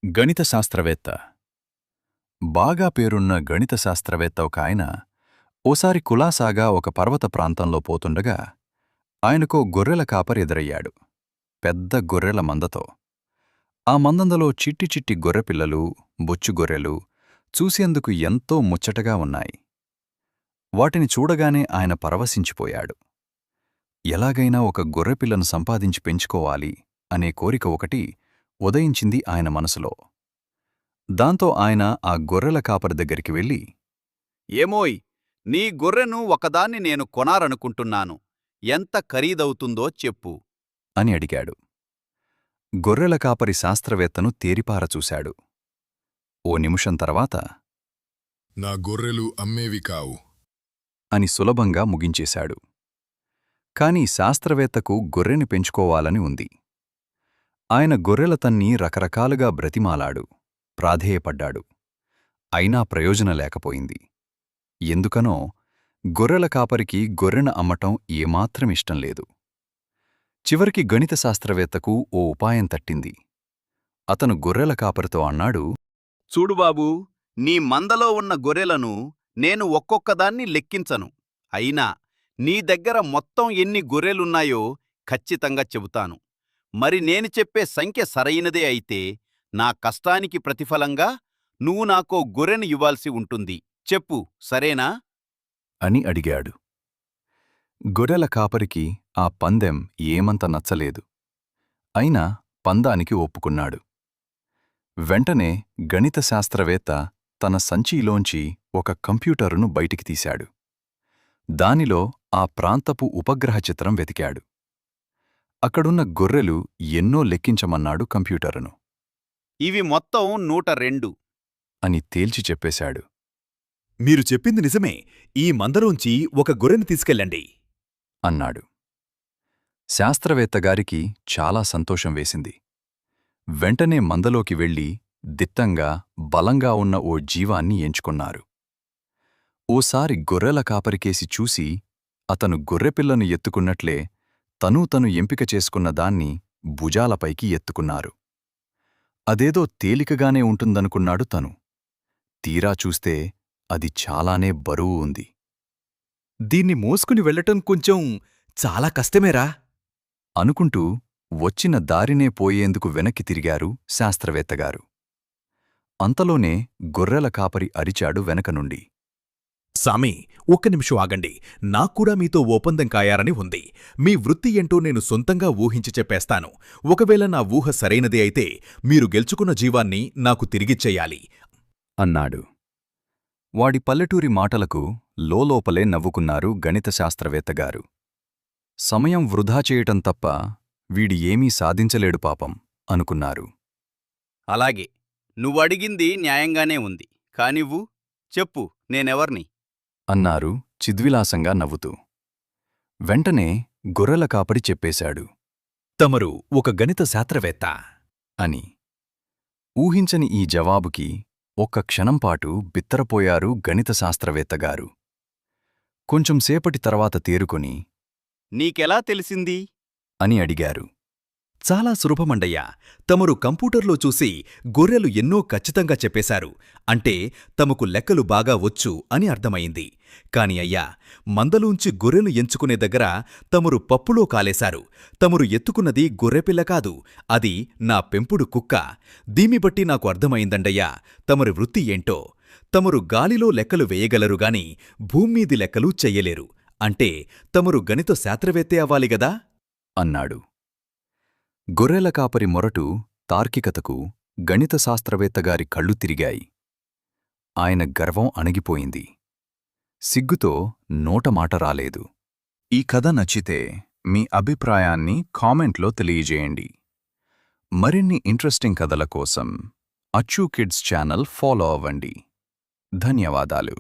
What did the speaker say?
గణిత శాస్త్రవేత్త. బాగా పేరున్న గణిత శాస్త్రవేత్త ఒక ఆయన ఓసారి కులాసాగా ఒక పర్వత ప్రాంతంలో పోతుండగా ఆయనకో గొర్రెల కాపరి ఎదురయ్యాడు, పెద్ద గొర్రెల మందతో. ఆ మందంలో చిట్టి చిట్టి గొర్రెపిల్లలు, బొచ్చుగొర్రెలు చూసేందుకు ఎంతో ముచ్చటగా ఉన్నాయి. వాటిని చూడగానే ఆయన పరవశించిపోయాడు. ఎలాగైనా ఒక గొర్రెపిల్లను సంపాదించి పెంచుకోవాలి అనే కోరిక ఒకటి ఉదయించింది ఆయన మనసులో. దాంతో ఆయన ఆ గొర్రెల కాపరి దగ్గరికి వెళ్ళి, ఏమోయ్, నీ గొర్రెను ఒకదాన్ని నేను కొనాలనుకుంటున్నాను. ఎంత ఖరీదవుతుందో చెప్పు అని అడిగాడు. గొర్రెల కాపరి శాస్త్రవేత్తను తేరిపార చూశాడు. ఓ నిమిషం తర్వాత, నా గొర్రెలు అమ్మేవి కావు అని సులభంగా ముగించేశాడు. కాని శాస్త్రవేత్తకు గొర్రెని పెంచుకోవాలని ఉంది. ఆయన గొర్రెల తన్ని రకరకాలుగా బ్రతిమాలాడు, ప్రాధేయపడ్డాడు. అయినా ప్రయోజనం లేకపోయింది. ఎందుకనో గొర్రెల కాపరికి గొర్రెను అమ్మటం ఏమాత్రమిష్టం లేదు. చివరికి గణిత శాస్త్రవేత్తకు ఓ ఉపాయం తట్టింది. అతను గొర్రెల కాపరితో అన్నాడు, చూడు బాబూ, నీ మందలో ఉన్న గొర్రెలను నేను ఒక్కొక్కదాన్ని లెక్కించను. అయినా నీ దగ్గర మొత్తం ఎన్ని గొర్రెలున్నాయో ఖచ్చితంగా చెబుతాను. మరి నేను చెప్పే సంఖ్య సరైనదే అయితే నా కష్టానికి ప్రతిఫలంగా నువ్వు నాకో గొర్రెను ఇవ్వాల్సి ఉంటుంది. చెప్పు, సరేనా? అని అడిగాడు. గొర్రెల కాపరికి ఆ పందెం ఏమంత నచ్చలేదు. అయినా పందానికి ఒప్పుకున్నాడు. వెంటనే గణిత శాస్త్రవేత్త తన సంచిలోంచి ఒక కంప్యూటరును బయటికి తీశాడు. దానిలో ఆ ప్రాంతపు ఉపగ్రహ చిత్రం వెతికాడు. అక్కడున్న గొర్రెలు ఎన్నో లెక్కించమన్నాడు కంప్యూటరును. ఇవి మొత్తం 102 అని తేల్చి చెప్పేశాడు. మీరు చెప్పింది నిజమే. ఈ మందలోంచి ఒక గొర్రెను తీసుకెళ్ళండి అన్నాడు. శాస్త్రవేత్తగారికి చాలా సంతోషం వేసింది. వెంటనే మందలోకి వెళ్లి దిట్టంగా, బలంగా ఉన్న ఓ జీవాన్ని ఎంచుకున్నారు. ఓసారి గొర్రెల కాపరికేసి చూసి అతను గొర్రెపిల్లను ఎత్తుకున్నట్లే తను ఎంపిక చేసుకున్న దాన్ని భుజాలపైకి ఎత్తుకున్నారు. అదేదో తేలికగానే ఉంటుందనుకున్నాడు తను. తీరా చూస్తే అది చాలానే బరువు ఉంది. దీన్ని మోసుకుని వెళ్లటం కొంచెం చాలా కష్టమేరా అనుకుంటూ వచ్చిన దారినే పోయేందుకు వెనక్కి తిరిగారు శాస్త్రవేత్తగారు. అంతలోనే గొర్రెల కాపరి అరిచాడు వెనక నుండి, సామీ, ఒక్క నిమిషం ఆగండి. నాక్కూడా మీతో ఒప్పందం కాయాలని ఉంది. మీ వృత్తి ఏంటో నేను సొంతంగా ఊహించి చెప్పేస్తాను. ఒకవేళ నా ఊహ సరైనదే అయితే మీరు గెలుచుకున్న జీవాన్ని నాకు తిరిగిచ్చెయ్యాలి అన్నాడు. వాడి పల్లెటూరి మాటలకు లోలోపలే నవ్వుకున్నారు గణిత శాస్త్రవేత్తగారు. సమయం వృధా చేయటం తప్ప వీడి ఏమీ సాధించలేడు పాపం అనుకున్నారు. అలాగే, నువ్వడిగింది న్యాయంగానే ఉంది. కానివ్వు, చెప్పు, నేనెవర్ని? అన్నారు చిద్విలాసంగా నవ్వుతూ. వెంటనే గొర్రెల కాపరి చెప్పేశాడు, తమరు ఒక గణిత శాస్త్రవేత్త అని. ఊహించని ఈ జవాబుకి ఒక్క క్షణంపాటు బిత్తరపోయారు గణిత శాస్త్రవేత్తగారు. కొంచెంసేపటి తర్వాత తేరుకొని, నీకెలా తెలిసింది అని అడిగారు. చాలా సులభమండయ్యా. తమరు కంప్యూటర్లో చూసి గొర్రెలు ఎన్నో ఖచ్చితంగా చెప్పేశారు. అంటే తమకు లెక్కలు బాగా వచ్చు అని అర్థమైంది. కాని అయ్యా, మందలోంచి గొర్రెలు ఎంచుకునే దగ్గర తమరు పప్పులో కాలేశారు. తమరు ఎత్తుకున్నది గొర్రెపిల్ల కాదు, అది నా పెంపుడు కుక్క. దీన్ని బట్టి నాకు అర్థమైందండయ్యా తమరి వృత్తి ఏంటో. తమరు గాలిలో లెక్కలు వేయగలరుగాని భూమ్మీది లెక్కలు చెయ్యలేరు. అంటే తమరు గణిత శాస్త్రవేత్తే అవ్వాలిగదా అన్నాడు. గొర్రెల కాపరి మొరటు, తార్కికతకు గణిత శాస్త్రవేత్తగారి కళ్ళు తిరిగాయి. ఆయన గర్వం అణిగిపోయింది. సిగ్గుతో నోటమాట రాలేదు. ఈ కథ నచ్చితే మీ అభిప్రాయాన్ని కామెంట్లో తెలియజేయండి. మరిన్ని ఇంట్రెస్టింగ్ కథల కోసం అచ్చు కిడ్స్ ఛానల్ ఫాలో అవ్వండి. ధన్యవాదాలు.